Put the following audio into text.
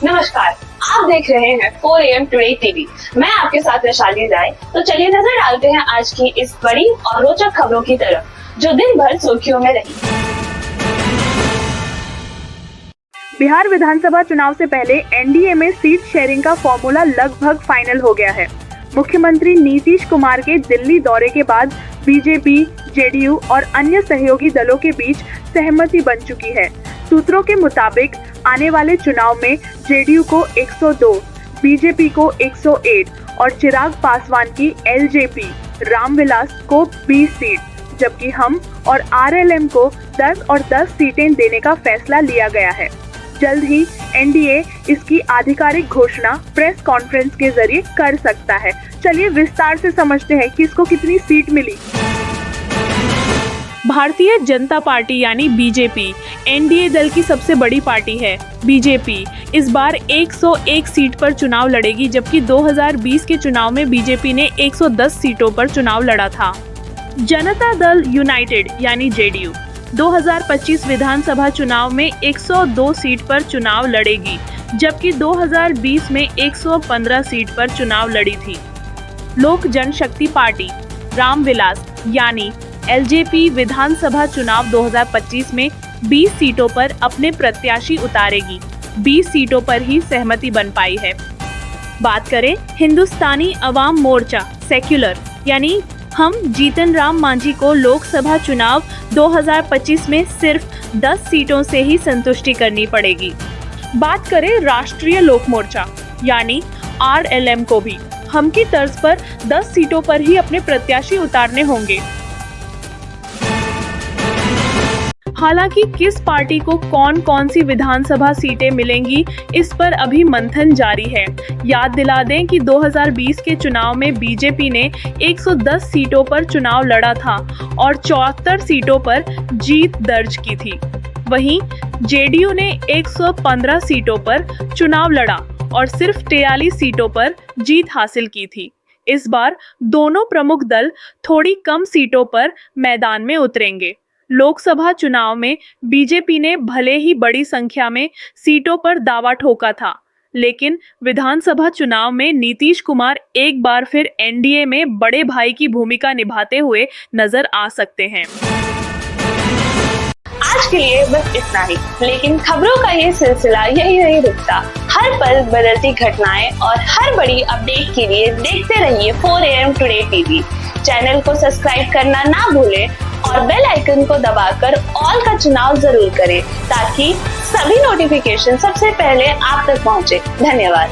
नमस्कार, आप देख रहे हैं 4 AM टुडे टीवी। मैं आपके साथ वैशाली राय। तो चलिए नजर डालते हैं आज की इस बड़ी और रोचक खबरों की तरफ, जो दिन भर सुर्खियों में रही। बिहार विधानसभा चुनाव से पहले एनडीए में सीट शेयरिंग का फॉर्मूला लगभग फाइनल हो गया है। मुख्यमंत्री नीतीश कुमार के दिल्ली दौरे के बाद बीजेपी, जेडीयू और अन्य सहयोगी दलों के बीच सहमति बन चुकी है। सूत्रों के मुताबिक आने वाले चुनाव में जेडीयू को 102, बीजेपी को 108 और चिराग पासवान की एलजेपी रामविलास को 20 सीट, जबकि हम और आरएलएम को 10 और 10 सीटें देने का फैसला लिया गया है। जल्द ही एनडीए इसकी आधिकारिक घोषणा प्रेस कॉन्फ्रेंस के जरिए कर सकता है। चलिए विस्तार से समझते हैं कि इसको कितनी सीट मिली। भारतीय जनता पार्टी यानी बीजेपी एनडीए दल की सबसे बड़ी पार्टी है। बीजेपी इस बार 101 सीट पर चुनाव लड़ेगी, जबकि 2020 के चुनाव में बीजेपी ने 110 सीटों पर चुनाव लड़ा था। जनता दल यूनाइटेड यानी जेडीयू 2025 विधानसभा चुनाव में 102 सीट पर चुनाव लड़ेगी, जबकि 2020 में 115 सीट पर चुनाव लड़ी थी। लोक जनशक्ति पार्टी रामविलास यानी एलजेपी विधानसभा चुनाव 2025 में 20 सीटों पर अपने प्रत्याशी उतारेगी। 20 सीटों पर ही सहमति बन पाई है। बात करें हिंदुस्तानी अवाम मोर्चा सेक्युलर यानी हम जीतन राम मांझी को लोकसभा चुनाव 2025 में सिर्फ 10 सीटों से ही संतुष्टि करनी पड़ेगी। बात करें राष्ट्रीय लोक मोर्चा यानी आरएलएम को भी हम की तर्ज पर 10 सीटों पर ही अपने प्रत्याशी उतारने होंगे। हालांकि किस पार्टी को कौन कौन सी विधानसभा सीटें मिलेंगी, इस पर अभी मंथन जारी है। याद दिला दें कि 2020 के चुनाव में बीजेपी ने 110 सीटों पर चुनाव लड़ा था और 74 सीटों पर जीत दर्ज की थी। वहीं जेडीयू ने 115 सीटों पर चुनाव लड़ा और सिर्फ 43 सीटों पर जीत हासिल की थी। इस बार दोनों प्रमुख दल थोड़ी कम सीटों पर मैदान में उतरेंगे। लोकसभा चुनाव में बीजेपी ने भले ही बड़ी संख्या में सीटों पर दावा ठोका था, लेकिन विधानसभा चुनाव में नीतीश कुमार एक बार फिर एनडीए में बड़े भाई की भूमिका निभाते हुए नजर आ सकते हैं। आज के लिए बस इतना ही, लेकिन खबरों का ये सिलसिला यही नहीं रुकता। हर पल बदलती घटनाएं और हर बड़ी अपडेट के लिए देखते रहिए 4 AM टुडे टीवी। चैनल को सब्सक्राइब करना ना भूलें और बेल आइकन को दबाकर ऑल का चुनाव जरूर करें, ताकि सभी नोटिफिकेशन सबसे पहले आप तक पहुंचे। धन्यवाद।